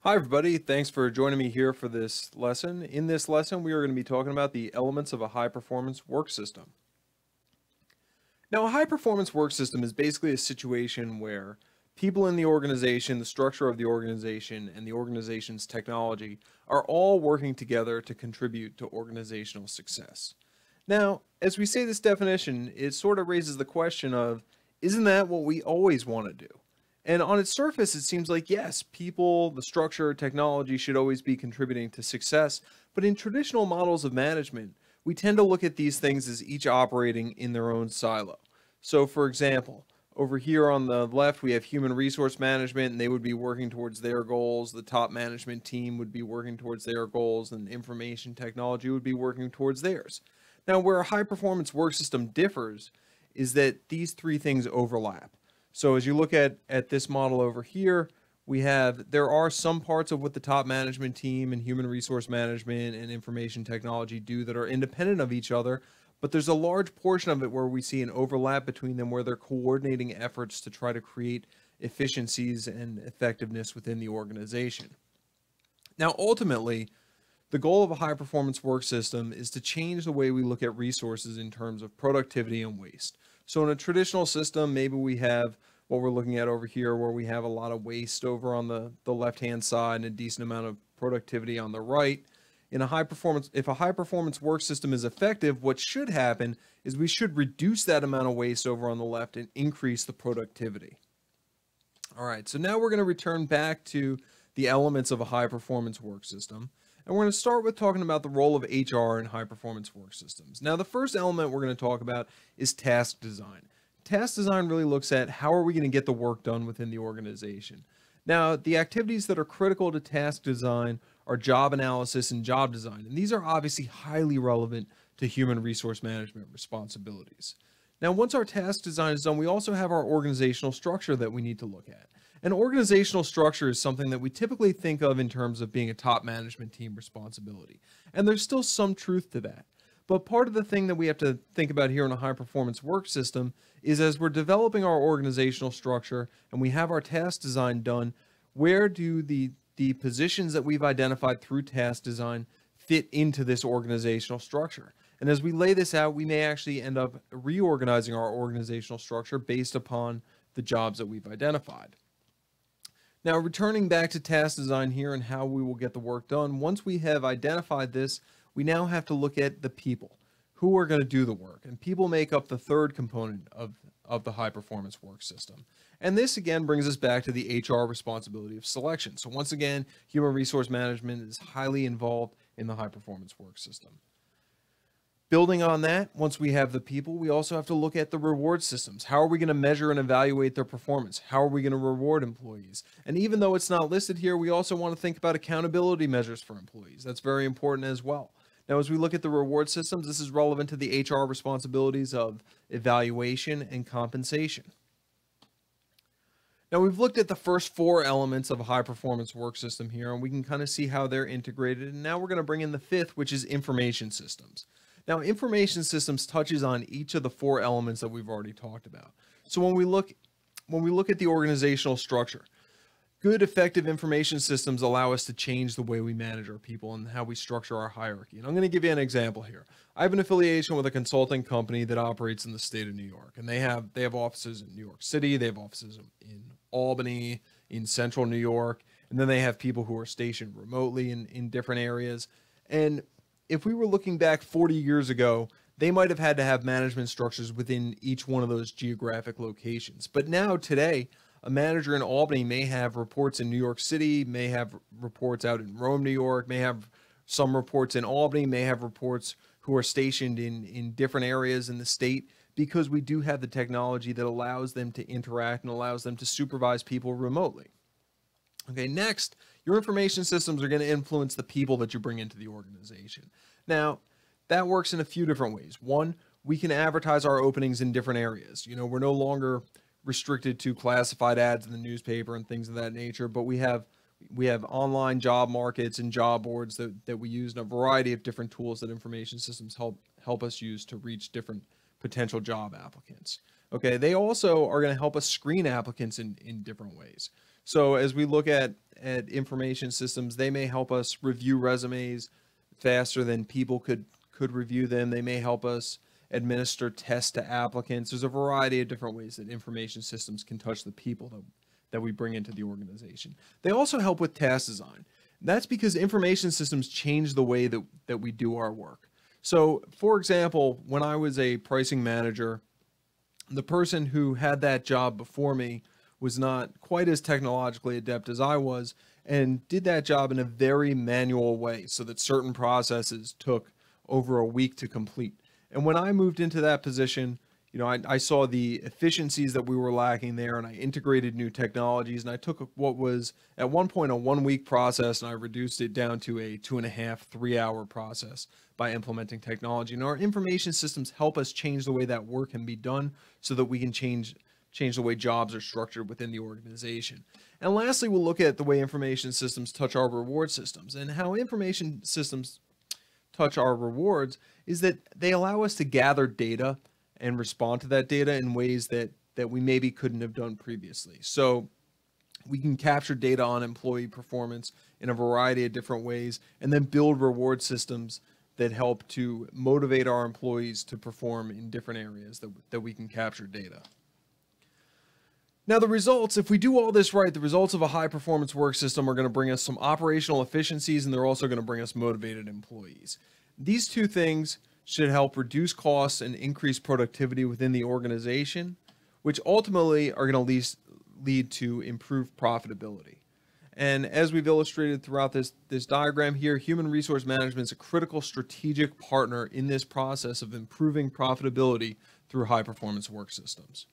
Hi everybody, thanks for joining me here for this lesson. In this lesson, we are going to be talking about the elements of a high-performance work system. Now, a high-performance work system is basically a situation where people in the organization, the structure of the organization, and the organization's technology are all working together to contribute to organizational success. Now, as we say this definition, it sort of raises the question of, isn't that what we always want to do? And on its surface, it seems like, yes, people, the structure, technology should always be contributing to success. But in traditional models of management, we tend to look at these things as each operating in their own silo. So, for example, over here on the left, we have human resource management, and they would be working towards their goals. The top management team would be working towards their goals, and information technology would be working towards theirs. Now, where a high performance work system differs is that these three things overlap. So as you look at this model over here, there are some parts of what the top management team and human resource management and information technology do that are independent of each other, but there's a large portion of it where we see an overlap between them where they're coordinating efforts to try to create efficiencies and effectiveness within the organization. Now, ultimately, the goal of a high performance work system is to change the way we look at resources in terms of productivity and waste. So in a traditional system, maybe we have what we're looking at over here where we have a lot of waste over on the left-hand side and a decent amount of productivity on the right. If a high performance work system is effective, what should happen is we should reduce that amount of waste over on the left and increase the productivity. All right, so now we're going to return back to the elements of a high performance work system. And we're going to start with talking about the role of HR in high performance work systems. Now, the first element we're going to talk about is task design. Task design really looks at how are we going to get the work done within the organization. Now, the activities that are critical to task design are job analysis and job design. And these are obviously highly relevant to human resource management responsibilities. Now, once our task design is done, we also have our organizational structure that we need to look at. An organizational structure is something that we typically think of in terms of being a top management team responsibility. And there's still some truth to that. But part of the thing that we have to think about here in a high performance work system is as we're developing our organizational structure and we have our task design done, where do the positions that we've identified through task design fit into this organizational structure? And as we lay this out, we may actually end up reorganizing our organizational structure based upon the jobs that we've identified. Now, returning back to task design here and how we will get the work done, once we have identified this, we now have to look at the people who are going to do the work. And people make up the third component of the high performance work system. And this again brings us back to the HR responsibility of selection. So once again, human resource management is highly involved in the high performance work system. Building on that, once we have the people, we also have to look at the reward systems. How are we going to measure and evaluate their performance? How are we going to reward employees? And even though it's not listed here, we also want to think about accountability measures for employees. That's very important as well. Now, as we look at the reward systems, this is relevant to the HR responsibilities of evaluation and compensation. Now, we've looked at the first four elements of a high performance work system here, and we can kind of see how they're integrated. And now we're going to bring in the fifth, which is information systems. Now, information systems touches on each of the four elements that we've already talked about. So when we look at the organizational structure, good, effective information systems allow us to change the way we manage our people and how we structure our hierarchy. And I'm going to give you an example here. I have an affiliation with a consulting company that operates in the state of New York, and they have offices in New York City, they have offices in Albany, in central New York, and then they have people who are stationed remotely in different areas. And if we were looking back 40 years ago, they might have had to have management structures within each one of those geographic locations. But now, today, a manager in Albany may have reports in New York City, may have reports out in Rome, New York, may have some reports in Albany, may have reports who are stationed in different areas in the state, because we do have the technology that allows them to interact and allows them to supervise people remotely. Okay, next, your information systems are going to influence the people that you bring into the organization. Now, that works in a few different ways. One, we can advertise our openings in different areas. You know, we're no longer restricted to classified ads in the newspaper and things of that nature, but we have online job markets and job boards that we use, and a variety of different tools that information systems help us use to reach different potential job applicants. Okay, they also are going to help us screen applicants in different ways. So as we look at at information systems. They may help us review resumes faster than people could review them. They may help us administer tests to applicants. There's a variety of different ways that information systems can touch the people that we bring into the organization. They also help with task design. That's because information systems change the way that we do our work. So, for example, when I was a pricing manager, the person who had that job before me was not quite as technologically adept as I was and did that job in a very manual way so that certain processes took over a week to complete. And when I moved into that position, I saw the efficiencies that we were lacking there, and I integrated new technologies, and I took what was at one point a 1 week process and I reduced it down to a 2.5, 3 hour process by implementing technology. And our information systems help us change the way that work can be done so that we can change the way jobs are structured within the organization. And lastly, we'll look at the way information systems touch our reward systems. And how information systems touch our rewards is that they allow us to gather data and respond to that data in ways that we maybe couldn't have done previously. So we can capture data on employee performance in a variety of different ways and then build reward systems that help to motivate our employees to perform in different areas that we can capture data. Now, the results, if we do all this right, the results of a high-performance work system are going to bring us some operational efficiencies, and they're also going to bring us motivated employees. These two things should help reduce costs and increase productivity within the organization, which ultimately are going to lead to improved profitability. And as we've illustrated throughout this diagram here, human resource management is a critical strategic partner in this process of improving profitability through high-performance work systems.